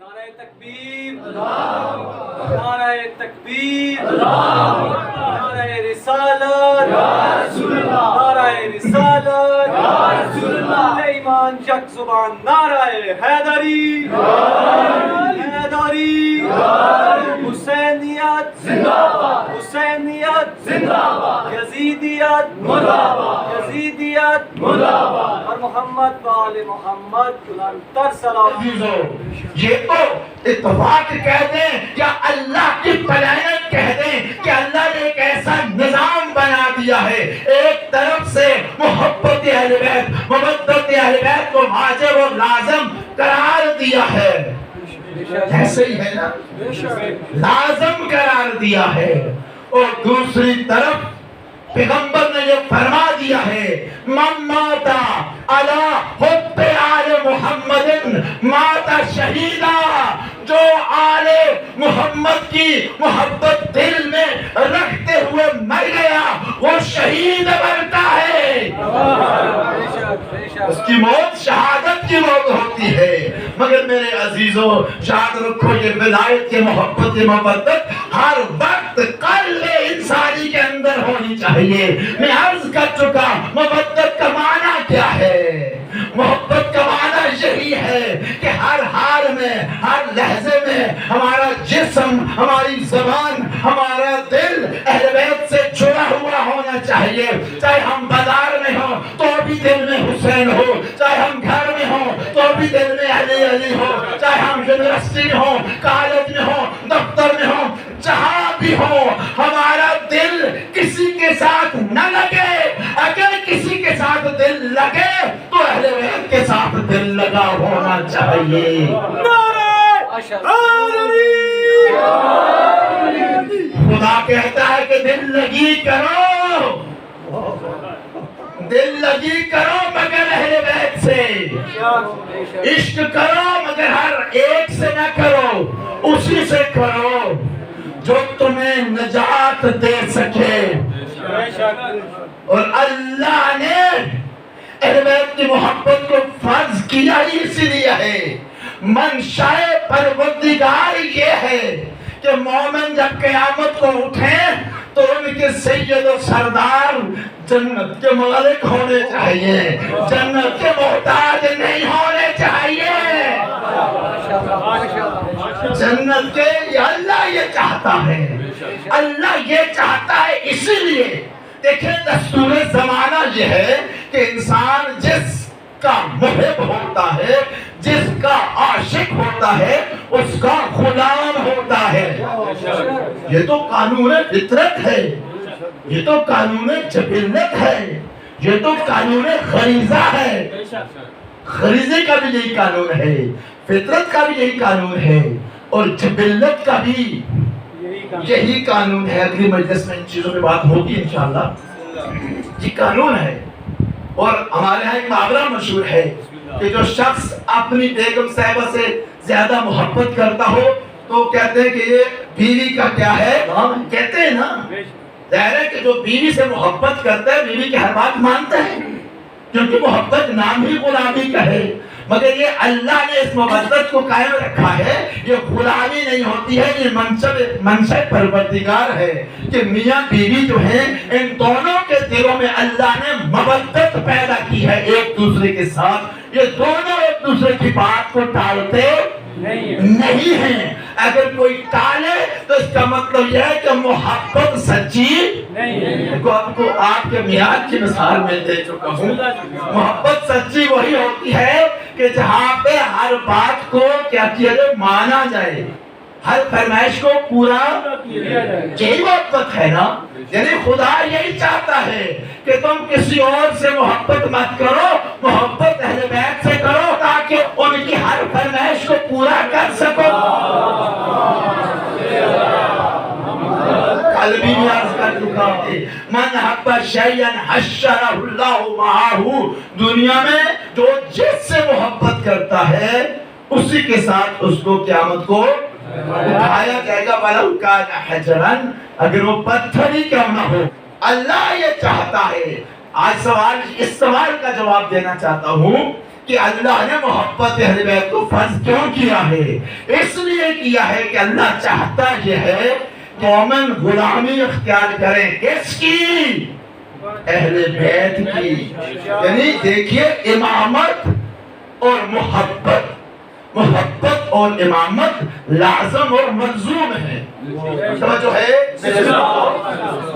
نعرہ تکبیر، نعرہ تکبیر، نعرہ رسالت، نعرہ رسالت، ایمان یک زبان، نعرہ حیدری، حیدری، حسینیت زندہ باد، حسینیت زندہ باد، یزیدیت مردہ باد، یزیدیت مردہ باد، اور محمد و آل محمد بلندتر سلام۔ یہ تو اتفاق کہہ دیں یا اللہ کی پلانٹ کہہ دیں کہ اللہ نے ایک ایسا نظام بنا دیا ہے، ایک طرف سے محبت اہل بیت، مودت اہل بیت کو واجب و لازم قرار دیا ہے، ایسے ہی ہے نا، لازم قرار دیا ہے، اور دوسری طرف پیغمبر نے یہ فرما دیا ہے من ماتا علی حب آل محمد ماتا شہیدا، جو آل محمد کی محبت دل میں رکھتے ہوئے مر گیا وہ شہید بنتا ہے، اس کی موت شہادت کی موت ہوتی ہے۔ مگر میرے عزیزوں یاد رکھو یہ ولایت کی محبت کی مودت ہر وقت قلب انسانی کے اندر ہونی چاہیے۔ میں عرض کر چکا مودت کا معنی کیا ہے، محبت کا معنی یہی ہے کہ ہر حال میں، ہر لحظے میں ہمارا جسم، ہماری زبان، ہمارا دل اہل بیت سے جڑا ہوا ہونا چاہیے، چاہے ہم بازار میں ہوں تو بھی دل میں حسین ہو، چاہے ہم گھر میں ہوں تو بھی دل میں علی ہو، چاہے ہم یونیورسٹی میں ہوں، کالج میں ہوں، دفتر میں ہوں، جہاں بھی ہو ہمارا دل کسی کے ساتھ نہ لگے، اگر کسی کے ساتھ دل لگے تو اہل بیت کے ساتھ دل لگا ہونا چاہیے۔ خدا کہتا ہے کہ دل لگی کرو، دل لگی کرو مگر اہل بیت سے، عشق کرو مگر ہر ایک سے نہ کرو، اسی سے کرو جو تمہیں نجات دے سکے۔ اور اللہ نے اہل بیت کی محبت کو فرض کیا ہی اسی لیے ہے، منشاء پروردگار یہ ہے کہ مومن جب قیامت کو اٹھیں تو ان کے سید و سردار جنت کے مالک ہونے چاہیے، جنت کے محتاج نہیں ہونے چاہیے، جنت کے یہ اللہ یہ چاہتا ہے، اللہ یہ چاہتا ہے۔ اسی لیے دیکھیں دستور زمانہ یہ ہے کہ انسان جس کا محب ہوتا ہے، جس کا عاشق ہوتا ہے، اس کا غلام ہوتا ہے۔ یہ تو قانون فطرت ہے، یہ تو قانون جبلت ہے، یہ تو قانون غریزہ ہے، غریزے کا بھی یہی قانون ہے، فطرت کا بھی یہی قانون ہے، اور جبلت کا بھی یہی قانون ہے۔ اگلی مجلس میں ان چیزوں پہ بات ہوگی انشاءاللہ، یہ قانون ہے۔ اور ہمارے ہاں ایک محاورہ مشہور ہے کہ جو شخص اپنی بیگم صاحبہ سے زیادہ محبت کرتا ہو تو کہتے ہیں کہ یہ بیوی کا کیا ہے، کہتے ہیں نا، ظاہر ہے کہ جو بیوی سے محبت کرتا ہے بیوی کی ہر بات مانتا ہے، کیونکہ محبت نام ہی غلامی کا ہے۔ مگر یہ اللہ نے اس محبت کو قائم رکھا ہے، یہ غلامی نہیں ہوتی ہے، یہ منشاء پروردگار ہے کہ میاں بیوی جو ہیں ان دونوں کے دلوں میں اللہ نے محبت پیدا کی ہے ایک دوسرے کے ساتھ، یہ دونوں ایک دوسرے کی بات کو ٹالتے نہیں ہیں۔ اگر کوئی ٹالے تو اس کا مطلب یہ ہے کہ محبت سچی نہیں ہے۔ آپ کے میعاد کی مثال میں دے چکا ہوں، محبت سچی وہی ہوتی ہے کہ جہاں پہ ہر بات کو کیا کیا جائے، مانا جائے، ہر فرمائش کو پورا یہی محبت ہے نا۔ یعنی خدا یہی چاہتا ہے کہ تم کسی اور سے محبت مت کرو، محبت اہل بیت سے کرو تاکہ ان کی ہر فرمائش کو پورا کر سکو۔ کل بھی عرض کر چکا ہے من حب شیئا حشرہ اللہ معاہو، دنیا میں جو جس سے محبت کرتا ہے اسی کے ساتھ اس کو قیامت کو اٹھایا جائے گا، وَلَوْ كَانَ حَجَرًا، اگر وہ پتھر ہی کیوں نہ ہو۔ اللہ یہ چاہتا ہے۔ آج اس سوال کا جواب دینا چاہتا ہوں کہ اللہ نے محبت اہل بیت کو فرض کیوں کیا ہے؟ اس لیے کیا ہے کہ اللہ چاہتا یہ ہے مومن غلامی اختیار کریں کس کی؟ اہل بیت کی. یعنی دیکھیے امامت اور محبت اور امامت لازم اور ملزوم ہے. جو ہے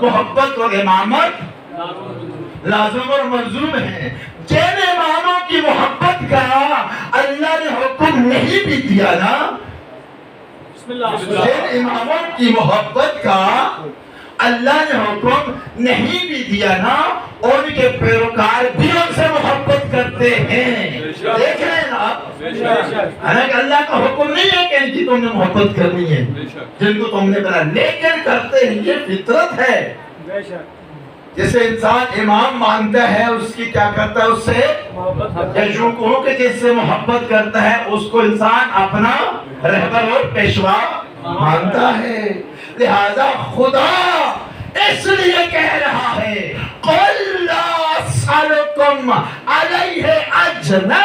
محبت اور امامت لازم اور ملزوم ہے. جن اماموں کی محبت کا اللہ نے حکم نہیں بھی دیا نا، جن اماموں کی محبت کا اللہ نے حکم نہیں بھی دیا نا، ان کے پیروکار بھی ان سے محبت کرتے ہیں. دیکھ رہے ہیں نا، حالانکہ اللہ کا حکم نہیں ہے کہ ان کی تم نے محبت کرنی ہے جن کو تم نے بنا، لیکن کرتے ہیں. یہ فطرت ہے. جیسے انسان امام مانتا ہے اس کی کیا کرتا ہے، اس سے جو کہوں کہ جس سے محبت کرتا ہے اس کو انسان اپنا رہبر اور پیشوا مانتا ہے. لہذا خدا اس لیے کہہ رہا ہے قُلْ لَا أَسْأَلُكُمْ عَلَيْهِ أَجْرًا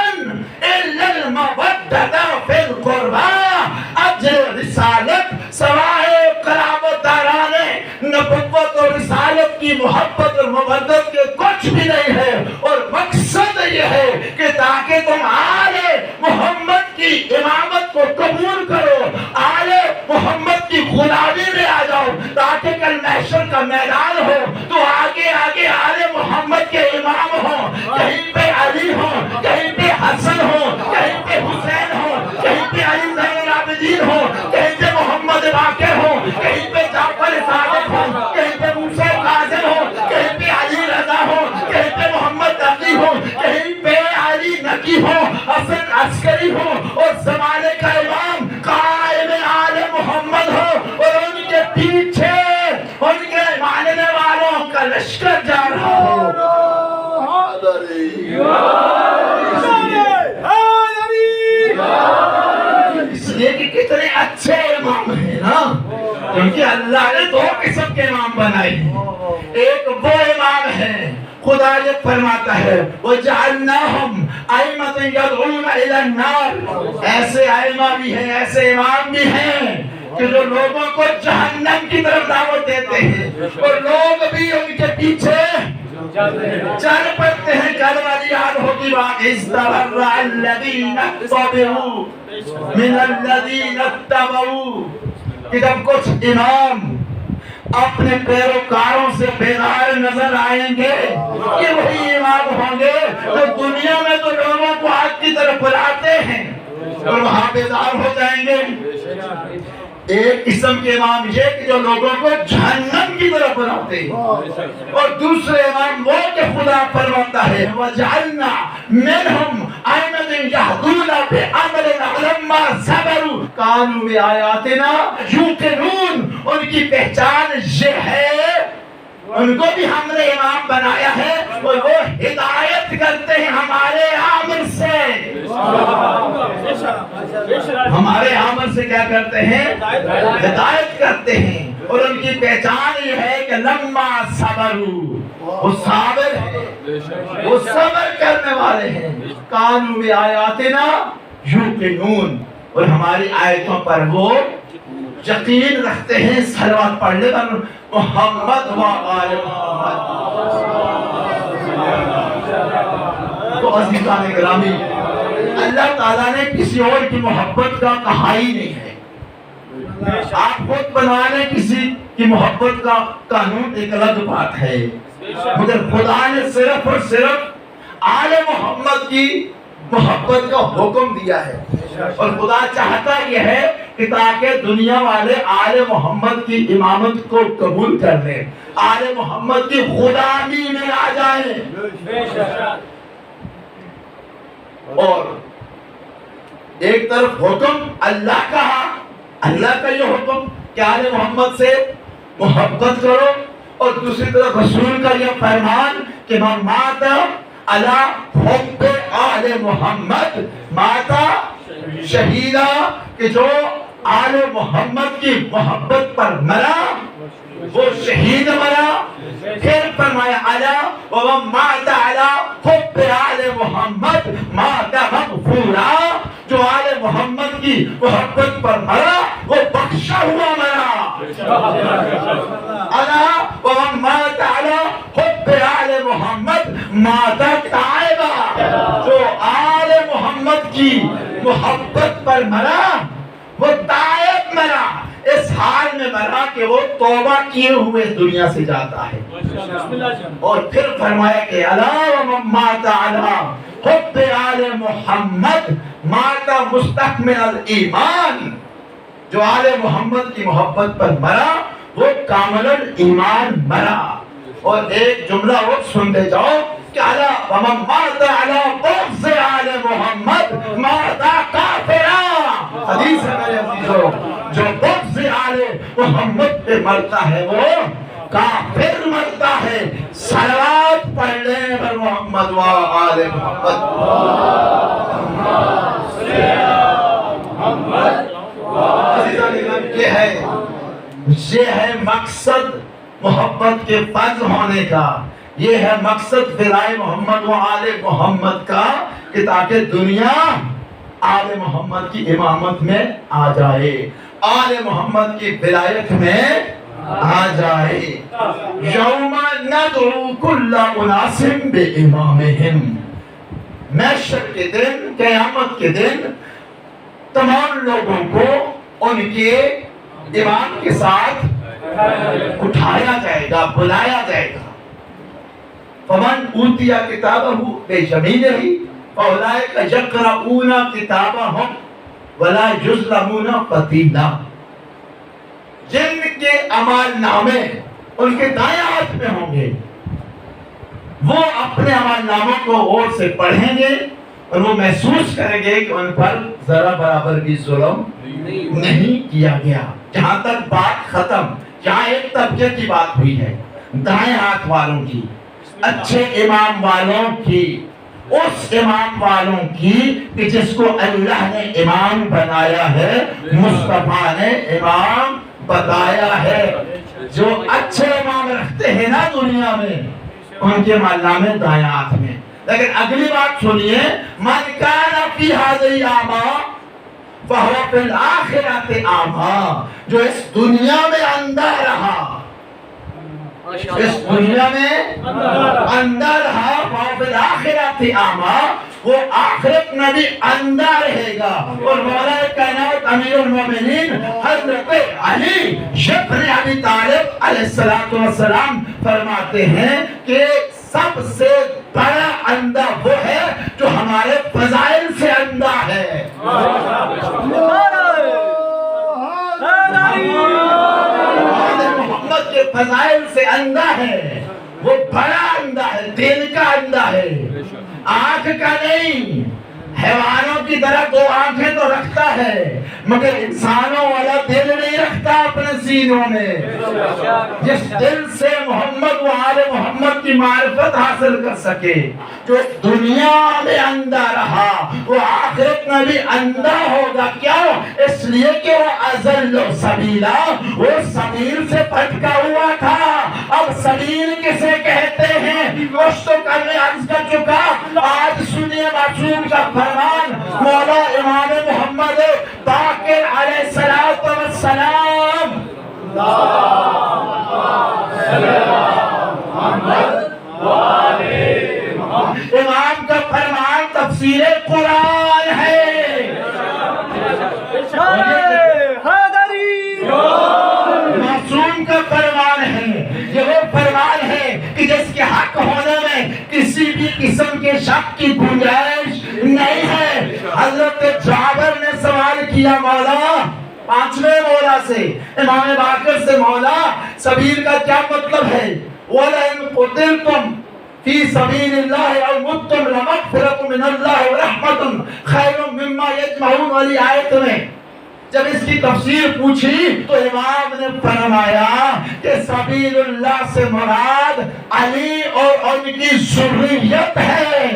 إِلَّا الْمَوَدَّةَ فِي الْقُرْبَىٰ. اجر رسالت سوائے قرابت دارانے نبوت اور رسالت کی محبت اور مودت کے کچھ بھی نہیں ہے. اور مقصد یہ ہے کہ تاکہ تم آل محمد کی امامت کو قبول کرو، آل محمد کی غلامی میں آ جاؤ، تاکہ کل محشر کا میدان ہو تو آگے آگے آل محمد کے امام ہوں. کہیں پہ علی ہوں، کہیں پہ حسن ہوں، کہیں پہ حسین ہوں، کہیں پہ علی زین العابدین ہوں، کہیں پہ محمد باقر ہوں، کہیں پہ جعفر صادق ہوں، کہیں پہ موسیٰ کاظم ہوں، کہیں پہ علی رضا ہوں، کہیں پہ محمد تقی ہوں، کہیں پہ علی نقی ہوں، حسن عسکری ہوں، اور زمانے کا امام قائم آل محمد ہو، اور ان کے پیچھے ان کے ماننے والوں کا لشکر جا رہا ہو. اس لیے کہ کتنے اچھے امام ہیں نا، کیونکہ اللہ نے دو قسم کے امام بنائے ہیں. ایک وہ امام ہے خدا یہ فرماتا ہے وَجَعَلْنَاهُمْ أَئِمَّةً يَدْعُونَ إِلَى النَّارِ. ایسے ائمہ بھی ہیں، ایسے امام بھی ہیں کہ جو لوگوں کو جہنم کی طرف دعوت دیتے ہیں، اور لوگ بھی ان کے پیچھے چل پڑتے ہیں. کل والی یاد ہوگی بات اِسْتَبَرَّأَ الَّذِينَ اتَّبَعُوا مِنَ الَّذِينَ اتَّبَعُوا. کہ جب کچھ امام اپنے پیروکاروں سے بیدار نظر آئیں گے کہ وہی امام ہوں گے تو دنیا میں تو لوگوں کو آگ کی طرف بلاتے ہیں اور وہاں بیدار ہو جائیں گے. ایک قسم کے امام یہ کہ جو لوگوں کو جہنم کی طرف بلاتے ہیں، اور دوسرے امام وہ کہ خدا فرماتا ہے وَجَعَلْنَا مِنْهُمْ أَئِمَّةً يَهْدُونَ بِأَمْرِنَا لَمَّا صَبَرُوا كَانُوا بِآيَاتِنَا يُوقِنُونَ. ان کی پہچان یہ ہے، ان کو بھی ہم نے امام بنایا ہے اور وہ ہدایت کرتے ہیں ہمارے عامر سے. ہمارے عامر سے کیا کرتے ہیں؟ ہدایت کرتے ہیں. اور ان کی پہچان یہ ہے کہ لما صبروا، وہ صابر ہیں، وہ صبر کرنے والے ہیں. کانوا بآیاتنا یوقنون، اور ہماری آیتوں پر وہ یقین رکھتے ہیں. صلوات پڑھ لے محمد و آل محمد. تو عزیزان گرامی، اللہ تعالیٰ نے کسی اور کی محبت کا کہا ہی نہیں ہے. آپ خود بنانے کسی کی محبت کا قانون ایک الگ بات ہے، مگر خدا نے صرف اور صرف آل محمد کی محبت کا حکم دیا ہے. اور خدا چاہتا یہ ہے کہ تاکہ دنیا والے آل محمد کی امامت کو قبول کر لیں، آل محمد کی غلامی میں آ جائیں. اور ایک طرف حکم اللہ کا، اللہ کا یہ حکم کہ آل محمد سے محبت کرو، اور دوسری طرف رسول کا یہ فرمان کہ من مات علی حب آل محمد ماتا شہیدہ، کہ جو آل محمد کی محبت پر مرا وہ شہید مرا. پھر فرمایا علا ومن مات علی حب آل محمد مات مغفورا. جو آل محمد کی محبت پر مرا وہ بخشا ہوا مرا. علا ومن مات علی حب آل محمد مات تائبا. جو آل محمد کی محبت پر مرا وہ تائب مرا. اس حال میں مرا کہ وہ توبہ کیے ہوئے دنیا سے جاتا ہے. اور پھر فرمایا کہ الا ومن مات علی حب آل محمد مات مستکمل الایمان. جو آل محمد کی محبت پر مرا وہ کامل الایمان مرا. اور ایک جملہ اور سنتے جاؤ کہ الا ومن مات علی بغض آل محمد مات کافرا. حدیث ہے میرے عزیزو, جو بغض آل محمد پہ مرتا ہے وہ کافر مرتا ہے. صلوات پڑھ لیں بر محمد و آل محمد. یہ ہے مقصد محبت کے فرض ہونے کا. یہ ہے مقصد فدائے محمد و آل محمد کا کہ تاکہ دنیا آل محمد کی امامت میں آ جائے, آل محمد کی ولایت میں آ جائے. یوم ندعو کل اناس بامامہم. محشر کے دن, قیامت کے دن تمام لوگوں کو ان کے امام کے ساتھ اٹھایا جائے گا, بلایا جائے گا. فمن اوتی کتابہ بیمینہ فاولئک یقرؤون کتابہم ولا یظلمون فتیلا. جن کے اعمال نامے ان کے دائیں ہاتھ میں ہوں گے وہ اپنے اعمال ناموں کو غور سے پڑھیں گے اور وہ محسوس کریں گے کہ ان پر ذرا برابر بھی ظلم نہیں کیا گیا. جہاں تک بات ختم, جہاں ایک طبقے کی بات ہوئی ہے دائیں ہاتھ والوں کی, اچھے امام والوں کی, اس امام والوں کی کہ جس کو اللہ نے امام بنایا ہے, مصطفیٰ نے امام بتایا ہے. جو اچھے امام رکھتے ہیں نا دنیا میں ان کے نامے دائیں ہاتھ میں. لیکن اگلی بات سنیے, من کان فی ھذہ اعمیٰ فہو فی الآخرۃ اعمیٰ. جو اس دنیا میں اندھا رہا, اس دنیا میں اندھا رہا, فہو فی الآخرۃ اعمیٰ, وہ آخرت میں بھی اندھا رہے گا. اور مولا کائنات امیر المومنین حضرت علی ابن ابی طالب علیہ السلام فرماتے ہیں کہ سب سے بڑا اندھا وہ ہے جو ہمارے فضائل سے اندھا ہے. محمد کے فضائل سے اندھا ہے, وہ بڑا اندھا ہے, دل کا اندھا ہے, آنکھ کا نہیں. حیوانوں کی طرح دو آنکھیں تو رکھتا ہے مگر انسانوں والا دل نہیں رکھتا اپنے سینوں میں. جس دل سے محمد و آل محمد کی معرفت حاصل کر سکے, جو دنیا میں اندھا رہا وہ آخرت میں بھی اندھا ہوگا. کیوں؟ اس لیے کہ وہ اضل سبیلا, وہ سبیل سے بھٹکا ہوا تھا. اب سبیل کسے کہتے ہیں کچھ تو کرنے عرض کر چکا. آج سنیے معصوم کا فرمان, مولا امام محمد باقر علیہ السلام امام کا فرمان تفسیر قرآن ہے. معصوم کا فرمان ہے, یہ وہ فرمان ہے کہ جس کے حق ہونے میں کسی بھی قسم کے شک کی گنجائش نہیں ہے. حضرت جابر نے سوال کیا مولا, پانچویں مولا سے, امام باقر سے, مولا سبیل کا کیا مطلب ہے؟ وَلَئِن قُتِلْتُمْ فی سبیل اللہ او متم لمغفرۃ من اللہ ورحمۃ خیر مما یجمعون. والی آیت میں جب اس کی تفسیر پوچھی تو امام نے فرمایا کہ سبیل اللہ سے مراد علی اور ان کی ذریت ہے،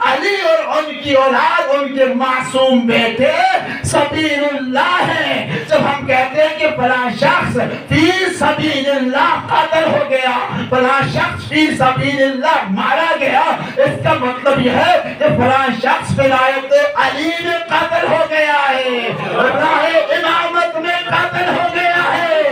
علی اور ان کی اولاد، ان کے معصوم بیٹے سبیل اللہ ہے۔ جب ہم کہتے ہیں کہ فلاں شخص فی سبیل اللہ قتل ہو گیا، فلاں شخص فی سبیل اللہ مارا گیا، اس کا مطلب یہ ہے کہ فلاں شخص ولایت علی میں قتل ہو گیا ہے، راہ امامت میں قتل ہو گیا ہے۔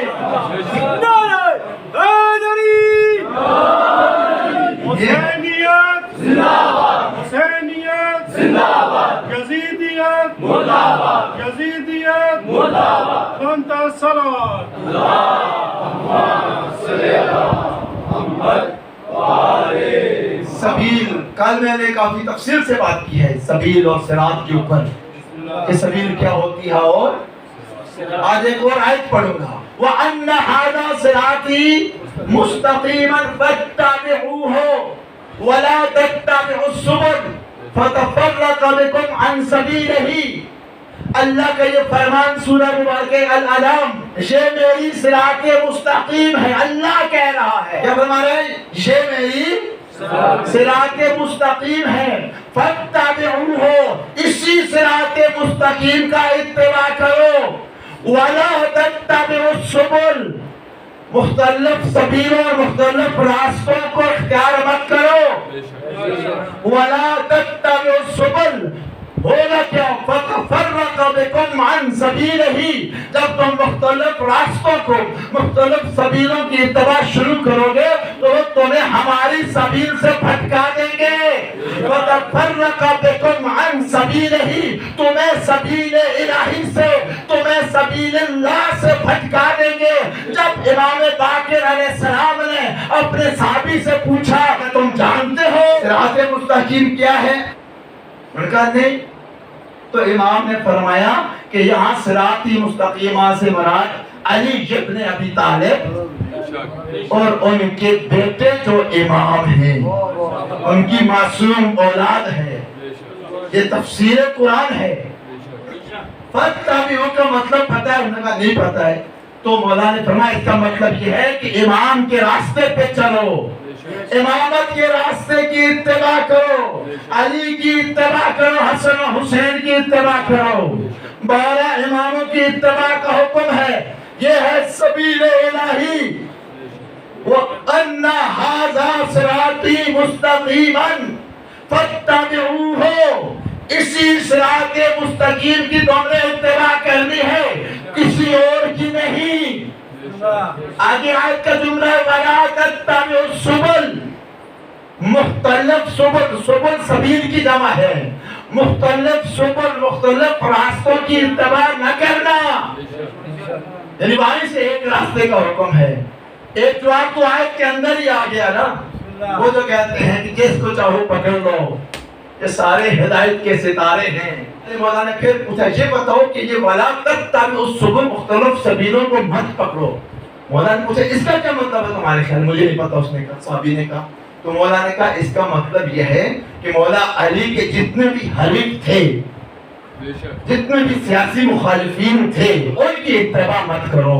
حسینیت زندہ باد، حسینیت زندہ باد، یزیدیت مردہ باد، یزیدیت مردہ باد، انت الصلاۃ سبیل، کل میں نے کافی تفصیل سے بات کی ہے سبیل اور صراط کے اوپر کہ سبیل کیا ہوتی ہے، اور آج ایک اور آیت پڑھوں گا، وَأَنَّ هَذَا صِرَاطِي مُسْتَقِيمًا فَاتَّبِعُوهُ وَلَا تَتَّبِعُوا السُّبُلَ فَتَفَرَّقَ بِكُمْ عَنْ سَبِيلِهِ۔ اللہ کا یہ فرمان سورہ مبارکہ الانعام، یہ میری صراط مستقیم ہے، اللہ کہہ رہا ہے، کیا فرما رہے ہیں؟ یہ میری صراط مستقیم ہے، فَاتَّبِعُوهُ، اسی صراط مستقیم کا اتباع کرو، وَلَا تَتَّبِعُوا السُّبُلَ، مختلف سبیلوں اور مختلف راستوں کو اختیار مت کرو، وَلَا تَتَّبِعُوا السُّبُلَ، ہوگا کیا؟ فَتَفَرَّقَ بِكُمْ عَنْ سَبِيلِهِ، جب تم مختلف راستوں کو، مختلف سبیلوں کی اتباع شروع کرو گے تو وہ تمہیں ہماری سبیل سے بھٹکا دیں گے۔ فَتَفَرَّقَ بِكُمْ عَنْ سَبِيلِهِ، تمہیں سبیل الہی سے، تمہیں سبیل اللہ سے بھٹکا دیں گے۔ جب امام باقر علیہ السلام نے اپنے صحابی سے پوچھا کہ تم جانتے ہو صراط مستقیم کیا ہے؟ انہوں نے کہا نہیں۔ تو امام نے فرمایا کہ یہاں صراط مستقیمہ سے مراد علی ابن ابی طالب اور ان کے بیٹے جو امام ہیں، ان کی معصوم اولاد ہے، یہ تفسیر قرآن ہے۔ فَاتَّبِعُوا کا مطلب پتہ ہے؟ انہوں نے کہا نہیں پتہ ہے۔ تو مولا نے فرمایا اس کا مطلب یہ ہے کہ امام کے راستے پہ چلو، امامت کے راستے کی اتباع کرو، علی کی اتباع کرو، حسن و حسین کی اتباع کرو، 12 اماموں کی اتباع کا حکم ہے۔ یہ ہے سبیل الہی، وَأَنَّ هَذَا صِرَاطِي مُسْتَقِيمًا فَاتَّبِعُوهُ، اسی صراط مستقیم کی تم نے اتباع کرنی ہے، کسی اور کی نہیں۔ آگے آیت کا جملہ ہے وَلَا تَتَّبِعُوا السُّبُلَ، مختلف سبل، سبل سبیل کی جمع ہے، مختلف سبل، مختلف راستوں کی اتباع نہ کرنا، یعنی وہیں سے ایک راستے کا حکم ہے۔ ایک جواب تو آیت کے اندر ہی آ گیا نا، وہ جو کہتے ہیں کہ جس کو چاہو پکڑ لو، یہ سارے ہدایت کے ستارے ہیں۔ مولانا نے پھر پوچھا یہ بتاؤ کہ یہ وَلَا تَتَّبِعُوا السُّبُلَ، مختلف سبیلوں کو مت پکڑو۔ مولانا نے پوچھا اس کا کیا مطلب ہے تمہارے خیال؟ مجھے نہیں پتا، اس نے کہا، صحابی نے کہا۔ تو مولانا نے کہا اس کا مطلب یہ ہے کہ مولا علی کے جتنے بھی حریف تھے، جتنے بھی سیاسی مخالفین تھے، ان کی اتباع مت کرو۔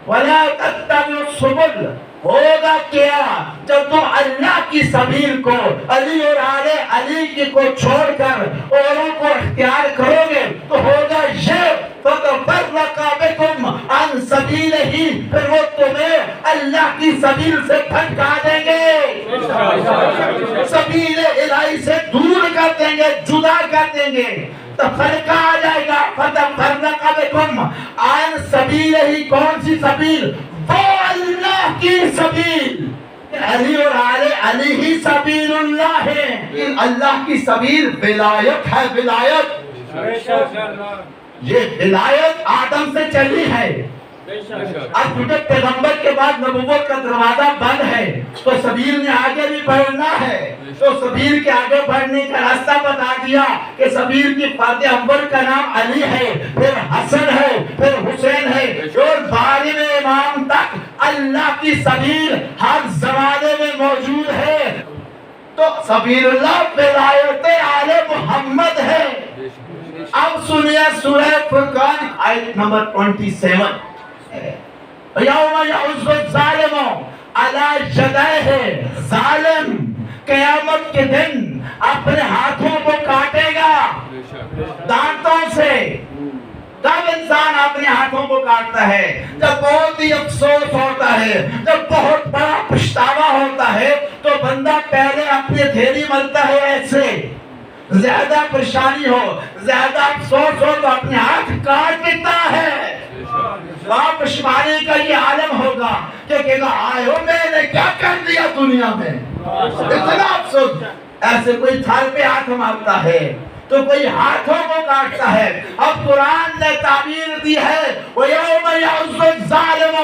وَلَا تَتَّبِعُوا السُّبُلَ، ہوگا کیا جب تم اللہ کی سبیل کو، علی اور آل علی کی کو چھوڑ کر اوروں کو اختیار کرو گے تو ہوگا یہ فَتَفَرَّقَ بِكُمْ عَنْ سَبِيلِهِ، پھر وہ تمہیں اللہ کی سبیل سے بھٹکا دیں گے، سبیل الہی سے دور کر دیں گے، جدا کر دیں گے، تو فرقہ آ جائے گا۔ فَتَفَرَّقَ بِكُمْ عَنْ سَبِيلِهِ، کون سی سبیل؟ وہ اللہ کی سبیل، علی اور آل علی ہی سبیل اللہ ہے۔ اللہ کی سبیل ولایت ہے، ولایت، یہ ولایت آدم سے چلی ہے۔ اب کیونکہ پیغمبر کے بعد نبوت کا دروازہ بند ہے تو سبیل نے آگے بھی بڑھنا ہے، تو سبیل کے آگے بڑھنے کا راستہ بتا دیا کہ سبیل کی فرد اول کا نام علی ہے، پھر حسن ہے، پھر حسین ہے، اور 12 امام تک اللہ کی سبیل ہر زمانے میں موجود ہے۔ تو سبیل اللہ ولایت آل محمد ہے۔ اب سنیے سورہ فرقان آیت نمبر 27. یوم یعض الظالم علی یدیہ، ظالم قیامت کے دن اپنے ہاتھوں کو کاٹے گا دانتوں سے. جب انسان اپنے ہاتھوں کو کاٹتا ہے، جب بہت ہی افسوس ہوتا ہے، جب بہت بڑا پچھتاوا ہوتا ہے، تو بندہ پہلے اپنی ہتھیلی ملتا ہے ایسے. زیادہ پریشانی ہو، زیادہ افسوس ہو تو اپنے ہاتھ کاٹ دیتا ہے. وہاں پشمانی کا یہ عالم ہوگا کہ کہنا آئے ہو میں نے کیا کر دیا دنیا میں، اتنا افسوس. ایسے کوئی تھال پہ ہاتھ مارتا ہے تو کوئی ہاتھوں کو کاٹتا ہے. اب قرآن نے تعبیر دی ہے وَيَوْمَ يَعُضُّ الظَّالِمُ،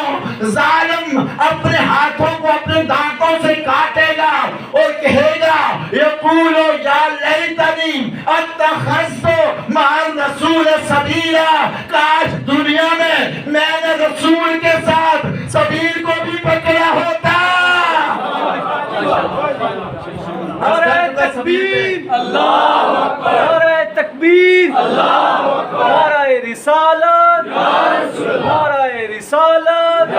ظالم اپنے ہاتھوں کو اپنے دانتوں سے کاٹے گا اور کہے گا یقول یا لیتنی اتخذت مع الرسول سبیلا، کاش دنیا میں نے رسول کے ساتھ سبیل کو بھی پکڑا ہوتا. نعرہ تکبیر، اللہ اکبر، نعرہ تکبیر، اللہ اکبر، نعرہ رسالت، نعرہ رسالت،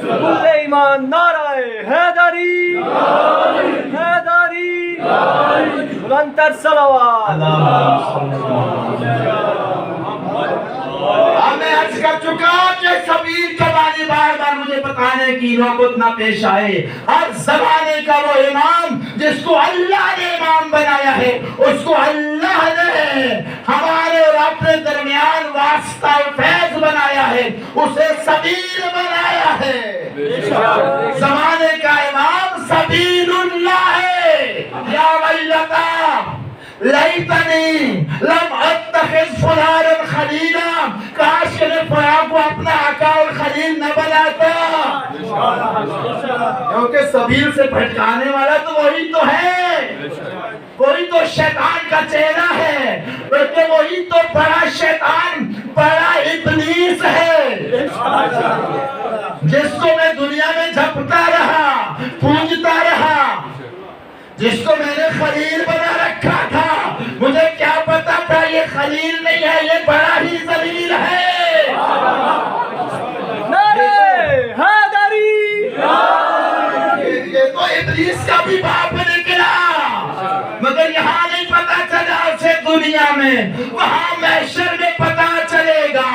کل ایمان، نعرہ حیدری، حیدری، بلندتر صلوات. میں عرض کر چکا کہ سبیل کے بارے بار بار مجھے بتانے کی نوبت نہ پیش آئے. ہر زمانے کا وہ امام جس کو اللہ نے امام بنایا ہے، اس کو اللہ نے ہمارے اور اپنے درمیان واسطہ و فیض بنایا ہے، اسے سبیل بنایا ہے. زمانے کا امام سبیل اللہ ہے. یا ویلتا لیتنی لم اتخذ فلانا خلیلا، کاش کہ میں فلان کو اپنا آقا اور خلیل نہ بناتا. کیونکہ سبیل سے بھٹکانے والا تو وہی تو ہے، وہی تو شیطان کا چہرہ ہے، بلکہ وہی تو بڑا شیطان، بڑا ابلیس ہے جس کو میں دنیا میں جھپتا رہا، پوجتا رہا، جس کو میں نے خلیل بنا رکھا تھا. مجھے کیا پتا تھا یہ خلیل نہیں ہے، یہ بڑا ہی ذلیل ہے. نعرہ حیدری، یہ تو ابلیس کا بھی باپ نکلا، مگر یہاں نہیں پتا چلا اسے دنیا میں، وہاں محشر میں پتا چلے گا.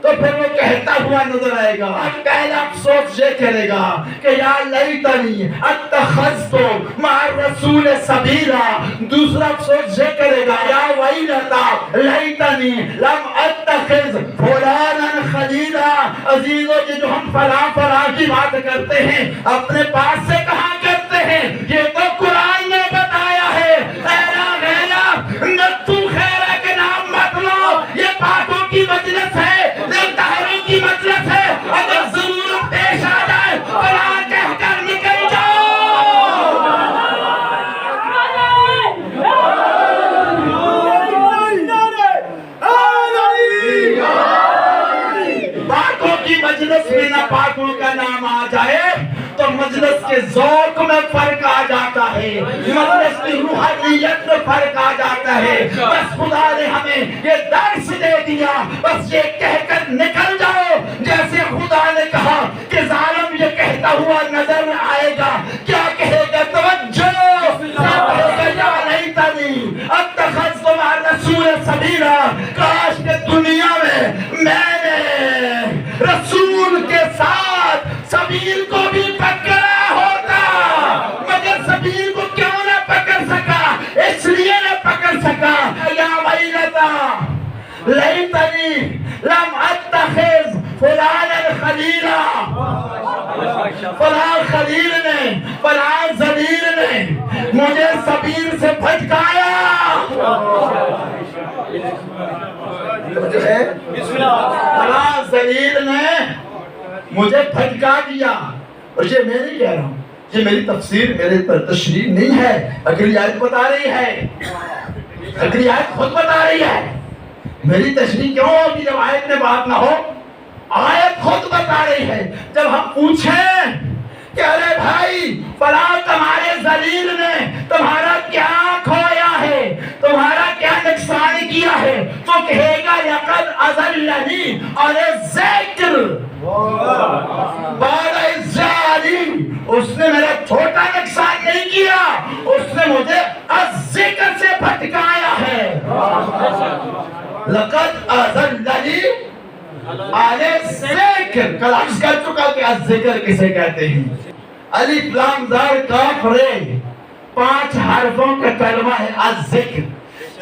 تو پھر وہ کہتا ہوا نظر آئے گا. پہلا افسوس یہ کرے گا کہ یا لیتنی اتخذت مع الرسول سبیلا. دوسرا افسوس یہ کرے گا یا ویلتا لیتنی لم اتخذ فلانا خلیلا. عزیزو جی جو ہم فلاں کی بات کرتے ہیں اپنے پاس سے کہاں کرتے ہیں؟ یہ تو قرآن نے بتایا ہے. ایرا غیرہ نتو خیرہ کے نام مت لو، یہ باتوں کی مجلس ہے، کی مطلب ہے. اگر ضرورت پیش آ جائے قرآن کہہ کر نکل جاؤ. باتوں کی مجلس میں نہ باتوں کا نام آ جائے تو مجلس کے ذوق میں فرق آ جاتا ہے، مجلس کی روحانیت میں فرق آ جاتا ہے. بس خدا نے ہمیں یہ درس دے دیا، بس یہ کہہ کر نکل جاؤ. جیسے خدا نے کہا کہ ظالم یہ کہتا ہوا نظر آئے گا، کیا کہے گا؟ توجہ، کہے گا یا لیتنی اتخذت مع الرسول سبیلا، کاش کہ دنیا میں نے رسول کے ساتھ سبیل کو بھی پکڑا ہوتا. مگر سبیل کو کیوں نہ پکڑ سکا؟ اس لیے نہ پکڑ سکا یا ویلتا لیتنی لم اتخذ فلانا خلیلا. فلاں خلیل نے، فلاں ذلیل نے مجھے سبیل سے بھٹکایا. فلاں ذلیل نے مجھے بھٹکا دیا. اور یہ میں نہیں کہہ رہا ہوں، یہ میری تفسیر، میرے تشریح نہیں ہے. اگلی آیت بتا رہی ہے، اگلی آیت خود بتا رہی ہے. میری تشریح کیوں ہوگی جب آیت میں بات نہ ہو؟ آیت خود بتا رہی ہے. جب ہم پوچھیں کہ ارے بھائی فلاں تمہارے ذلیل نے تمہارا کیا کھویا ہے، تمہارا کیا یکسان کیا ہے تو کہے گا لقد اضلنی عن الذکر بعد اذ جاءنی، اس نے میرا چھوٹا نقصان نہیں کیا، اس نے مجھے الذکر سے بھٹکایا ہے۔ لقد اضلنی عن الذکر، کل عرض کر چکا کہ الذکر کسے کہتے ہیں۔ الف لام زار کاف رے 5 حرفوں کا کلمہ ہے الذکر،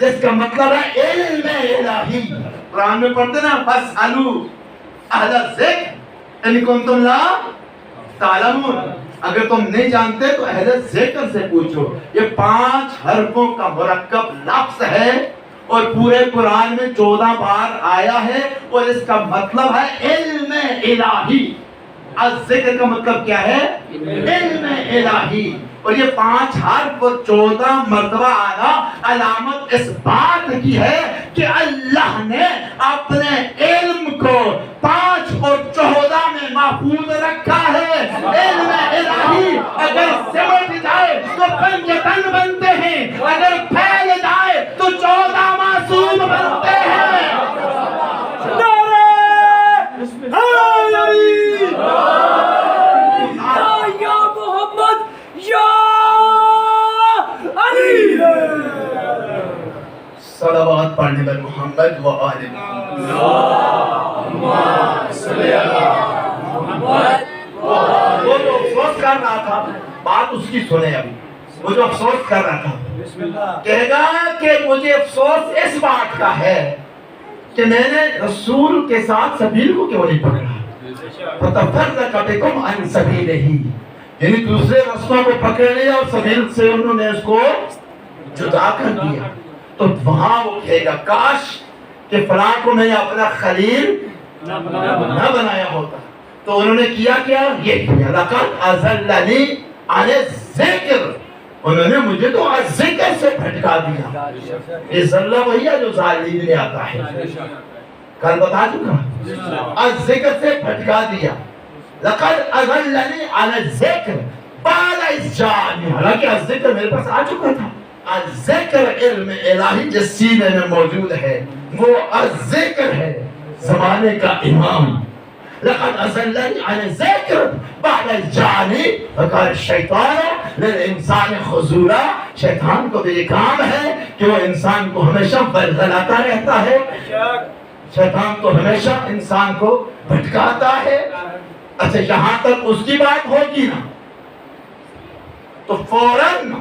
جس کا مطلب ہے علم الہی۔ قرآن میں پڑھتے نا فاسألوا اہل الذکر ان کنتم لا تعلمون، اگر تم نہیں جانتے تو اہل ذکر سے پوچھو۔ یہ 5 حرفوں کا مرکب لفظ ہے اور پورے قرآن میں 14 بار آیا ہے، اور اس کا مطلب ہے علم الہی۔ الذکر کا مطلب کیا ہے؟ علم الہی۔ اور یہ 5 حرف اور 14 مرتبہ آنا علامت اس بات کی ہے کہ اللہ نے اپنے علم کو 5 اور 14 میں محفوظ رکھا ہے۔ علم الہی اگر سمجھ جائے تو 5 بنتے ہیں، اگر پھیل جائے تو 14 معصوم بنتے ہیں۔ یا محمد یا علی، صلوات پڑھنے پر محمد و آل محمد۔ وہ جو افسوس کر رہا تھا، بات اس کی سنے ابھی، وہ جو افسوس کر رہا تھا کہے گا کہ مجھے افسوس اس بات کا ہے کہ میں نے رسول کے ساتھ سبیل کو کیوں نہیں پکڑا۔ فَتَفَرَّقَ بِكُمْ عَنْ سَبِيلِهِ، یعنی دوسرے رستوں کو پکڑ لیا اور سبیل سے انہوں نے اس کو جدا کر دیا۔ تو وہاں وہ کہے گا کاش کہ فلاں کو میں نے اپنا خلیل نہ بنایا ہوتا۔ تو انہوں نے کیا کیا؟ یہ کیا لَقَدْ أَضَلَّنِي عَنِ الذِّكْرِ، انہوں نے مجھے تو ذکر سے بھٹکا دیا۔ یہ ذلہ وہی ہے جو ظالمین میں آتا ہے، کل بتا چکا، ذکر سے بھٹکا دیا۔ لقد اضلنی عن الذکر بعد اذ جاءنی، حالانکہ ذکر میرے پاس آ چکا تھا۔ ذکر علم الہی جس سینے میں موجود ہے وہ ذکر ہے، زمانے کا امام۔ لقد اضلنی عن الذکر بعد اذ جاءنی وقال الشیطان للانسان خذورا، شیطان کو بھی یہ کام ہے کہ وہ انسان کو ہمیشہ ورگلاتا رہتا ہے، شیطان تو ہمیشہ انسان کو بھٹکاتا ہے۔ اچھا یہاں تک اس کی بات ہوگی نا تو فوراً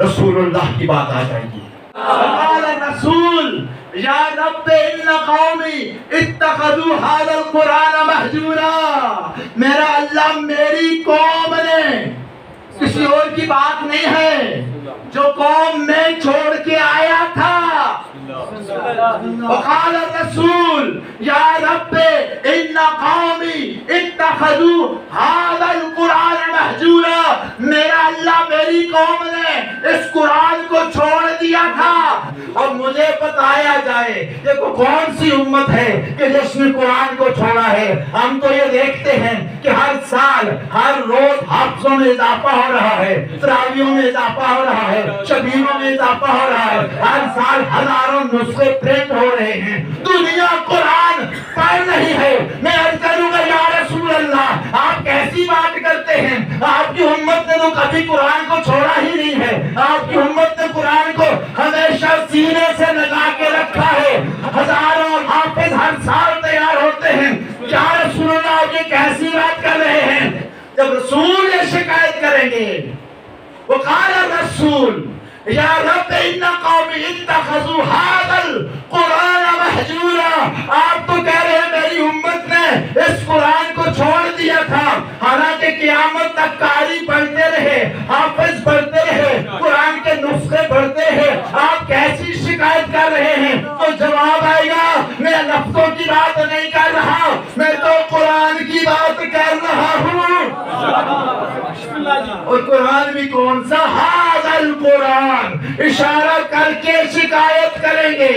رسول اللہ کی بات آ جائے گی۔ قال الرسول یا رب ان قومی اتخذوا هذا القرآن مہجورا، میرا اللہ میری قوم نے، کسی اور کی بات نہیں ہے، جو قوم میں چھوڑ کے آیا تھا۔ وقال الرسول یا رب ان قومی اتخذوا هذا القرآن مہجورا، میرا اللہ میری قوم نے اس قرآن کو چھوڑ دیا تھا۔ اور مجھے بتایا جائے یہ کون سی امت ہے کہ جس نے قرآن کو چھوڑا ہے؟ ہم تو یہ دیکھتے ہیں کہ ہر سال ہر روز حفظوں میں اضافہ ہو رہا ہے، تراویحوں میں اضافہ ہو رہا ہے، شبیروں میں اضافہ ہو رہا ہے، ہر سال ہزاروں نسخے پرنٹ ہو رہے ہیں، دنیا قرآن پڑھ نہیں ہے۔ میں عرض کروں گا یا رسول اللہ آپ کیسی بات کرتے ہیں؟ آپ کی امت نے تو کبھی قرآن کو چھوڑا ہی نہیں ہے، آپ کی امت نے قرآن کو ہمیشہ سینے سے لگا کے رکھا ہے، ہزاروں حافظ ہر سال تیار ہوتے ہیں۔ یا رسول اللہ آپ یہ کیسی بات کر رہے ہیں؟ جب رسول یہ شکایت کریں گے، وقال الرسول یا رب ان قومی اتخذوا هذا القرآن مہجورا، آپ تو کہہ رہے ہیں میری امت نے اس قرآن کو چھوڑ دیا تھا، حالانکہ قیامت تک قاری پڑھتے رہے، حافظ پڑھتے رہے، قرآن کے نسخے پڑھتے رہے، آپ کیسی شکایت کر رہے ہیں؟ تو جواب آئے گا میں لفظوں کی بات نہیں کر رہا، میں تو قرآن کی بات کر رہا ہوں۔ اور قرآن بھی کون سا؟ هذا القرآن، اشارہ کر کے شکایت کریں گے.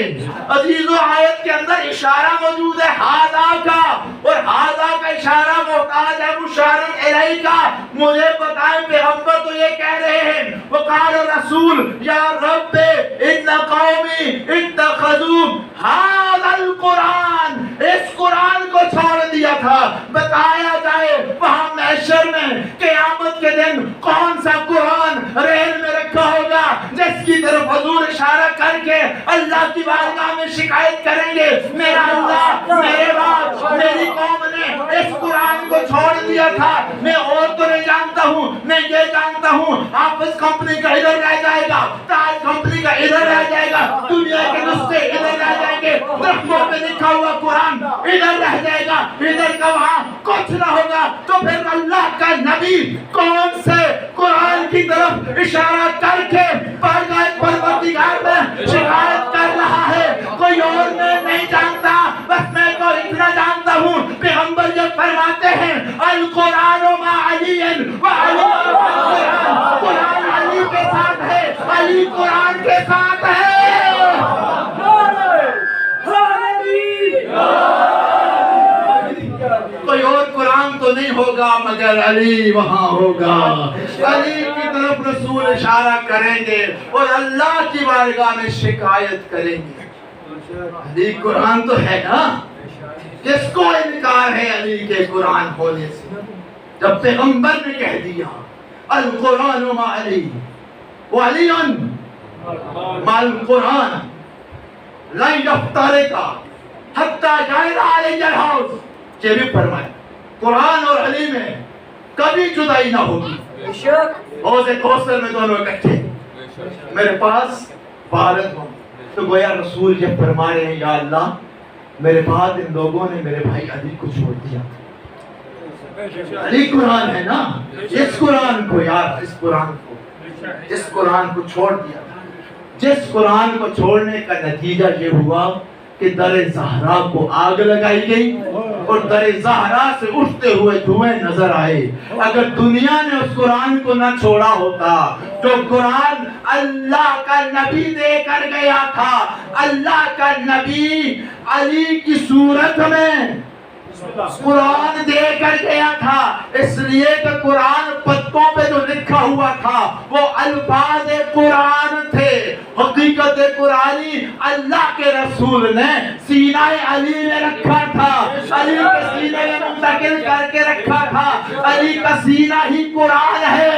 عزیزو آیت کے اندر اشارہ موجود ہے ہاذا کا, اور ہاذا کا اشارہ محتاج ہے مشارن الیہ کا. مجھے بتائیں پیغمبر تو یہ کہہ رہے ہیں وقال رسول یا رب ان قومی اتخذوا هذا القرآن, اس قرآن کو چھوڑ دیا تھا. بتایا جائے وہاں محشر میں قیامت کے دن کون سا قرآن ریل میں رکھا ہوگا جس کی طرف حضور اشارہ کر کے اللہ کی بارگاہ میں شکایت کریں گے میرا اللہ میرے باپ میری قوم نے اس قرآن کو چھوڑ دیا تھا. میں اور تو نہیں جانتا ہوں, میں یہ جانتا ہوں آفس کمپنی کا ادھر رہ جائے گا, تاج کمپنی کا ادھر رہ جائے گا, دنیا کے نسخے ادھر رہ جائیں گے, درختوں پہ لکھا ہوا قرآن ادھر رہ جائے گا, ادھر کا وہاں کچھ نہ ہوگا. تو پھر اللہ کا نبی کون سے قرآن کی طرف اشارہ کر کے بارگاہ پروردگار میں شکایت کر رہا ہے؟ کوئی اور میں نہیں جانتا, بس میں تو اتنا جانتا ہوں پیغمبر یہ فرماتے ہیں القرآن مع علی و علی القرآن, قرآن علی کے ساتھ ہے, علی قرآن کے ساتھ ہے. کوئی اور قرآن تو نہیں ہوگا مگر علی وہاں ہوگا. علی کی طرف رسول اشارہ کریں گے اور اللہ کی بارگاہ میں شکایت کریں گے. علی قرآن تو ہے نا, کس کو انکار ہے علی کے قرآن ہونے سے؟ جب پیغمبر نے کہہ دیا القرآن مع علی وعلی مع القرآن لن یفترقا حتی جعل علی الحوض, یہ بھی فرمائے قرآن اور علی میں کبھی جدائی نہ ہوگی. حوض کوثر میں دونوں اکٹھے میرے پاس وارد ہوں. تو گویا رسول یہ فرما رہے ہیں یا اللہ میرے بعد ان لوگوں نے میرے بھائی علی کو چھوڑ دیا. علی قرآن ہے نا, اس قرآن کو یار, اس قرآن کو چھوڑ دیا. جس قرآن کو چھوڑنے کا نتیجہ یہ ہوا کہ در زہرا کو آگ لگائی گئی اور در زہرا سے اٹھتے ہوئے دھوئیں نظر آئے. اگر دنیا نے اس قرآن کو نہ چھوڑا ہوتا, جو قرآن اللہ کا نبی دے کر گیا تھا, اللہ کا نبی علی کی صورت میں قرآن دے کر گیا تھا, اس لیے کہ قرآن پتوں پہ جو لکھا ہوا تھا وہ الفاظ قرآن تھے. حقیقت قرآنی اللہ کے رسول نے سینہ علی میں رکھا تھا, علی کے سینے میں منتقل کر کے رکھا تھا. علی کا سینہ ہی قرآن ہے.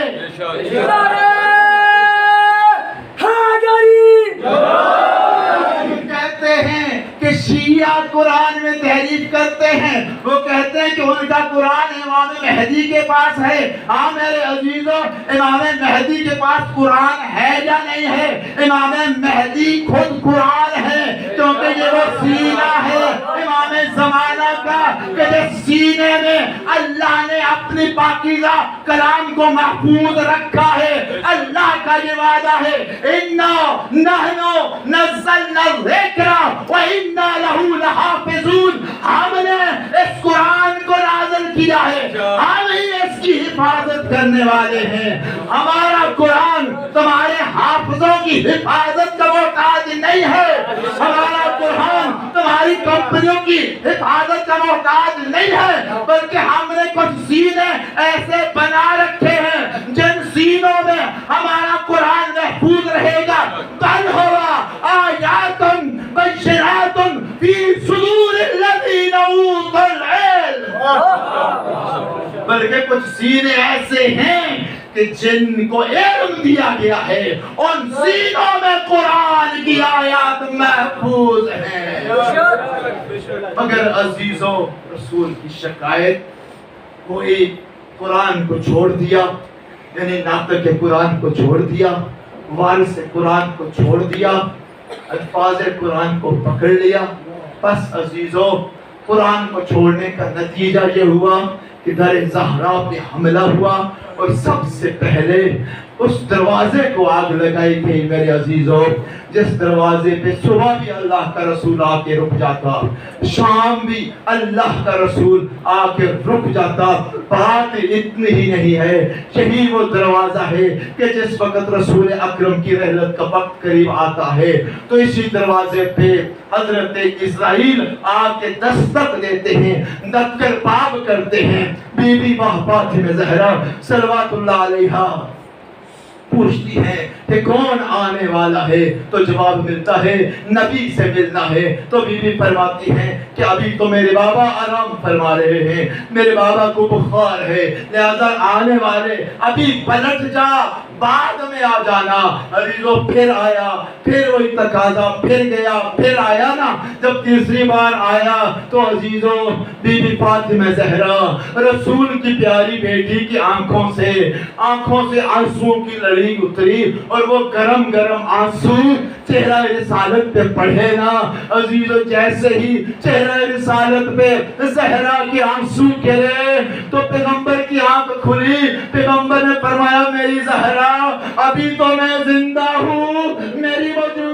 کہتے ہیں کہ شیعہ قرآن میں تحریف کرتے ہیں, وہ کہتے ہیں کہ ان کا قرآن امام مہدی کے پاس ہے. ہاں میرے عزیزوں, امام مہدی کے پاس قرآن ہے یا نہیں ہے؟ امام مہدی خود قرآن ہے, کیونکہ یہ وہ سینہ ہے امام زمانہ کا کہ جس سینے میں اللہ نے اپنی پاکیزہ کلام کو محفوظ رکھا ہے. اللہ کا یہ وعدہ ہے اِنَّا نَحْنُ نَزَّلْنَا الذِّکْرَ وَإِنَّا لَهُ لَحَافِظُونَ, ہم نے اس قرآن کو نازل کیا ہے, ہم ہی اس کی حفاظت کرنے والے ہیں. ہمارا قرآن تمہارے حافظوں کی حفاظت کا محتاج نہیں ہے, ہمارا قرآن تمہاری کمپنیوں کی حفاظت کا محتاج نہیں ہے, بلکہ ہم نے کچھ سینے ایسے بنا رکھے ہیں جن سینوں میں ہمارا قرآن محفوظ رہے گا. بل ہوا آیاتن بشراتن فی صدور الذین اوتوا العلم, بلکہ کچھ سینے ایسے ہیں کہ جن کو علم دیا گیا ہے, ان سینوں میں قرآن کی آیات محفوظ ہیں. مگر عزیزوں, رسول کی شکایت, کوئی قرآن کو چھوڑ دیا, یعنی ناطق کے قرآن کو چھوڑ دیا, وارث قرآن کو چھوڑ دیا, الفاظ قرآن کو پکڑ لیا. بس عزیزوں, قرآن کو چھوڑنے کا نتیجہ یہ ہوا کہ در زہرا پہ حملہ ہوا اور سب سے پہلے اس دروازے کو آگ لگائی گئی میرے عزیزوں، جس دروازے پہ صبح بھی اللہ کا رسول آ کے رک جاتا، شام بھی اللہ کا رسول آ کے رک جاتا۔ بات اتنی ہی نہیں ہے، یہی وہ دروازہ ہے کہ جس وقت رسول اکرم کی رحلت کا وقت قریب آتا ہے تو اسی دروازے پہ حضرت اسرائیل آ کے دستک دیتے ہیں، دکر باب کرتے ہیں۔ بی بی فاطمہ زہرا صلوات اللہ علیہا پوچھتی ہے کہ کون آنے والا ہے؟ تو جواب ملتا ہے نبی سے ملنا ہے۔ تو بی بی فرماتی ہے کہ ابھی تو میرے بابا آرام فرما رہے ہیں، میرے بابا کو بخار ہے، لہذا آنے والے ابھی پلٹ جا، بعد میں آ جانا۔ عزیزو پھر آیا، پھر وہی تقاضا، پھر گیا، پھر آیا نا۔ جب تیسری بار آیا تو عزیزو بی بی فاطمہ زہرا رسول کی پیاری بیٹی کی آنکھوں سے آنسوں کی لڑی اتری، اور وہ گرم گرم آنسو چہرہ رسالت پہ پڑھے نا عزیزو، جیسے ہی چہرہ رسالت پہ زہرا کی آنسو گرے تو پیغمبر کی آنکھ کھلی۔ پیغمبر نے فرمایا میری زہرا ابھی تو میں زندہ ہوں، میری وجود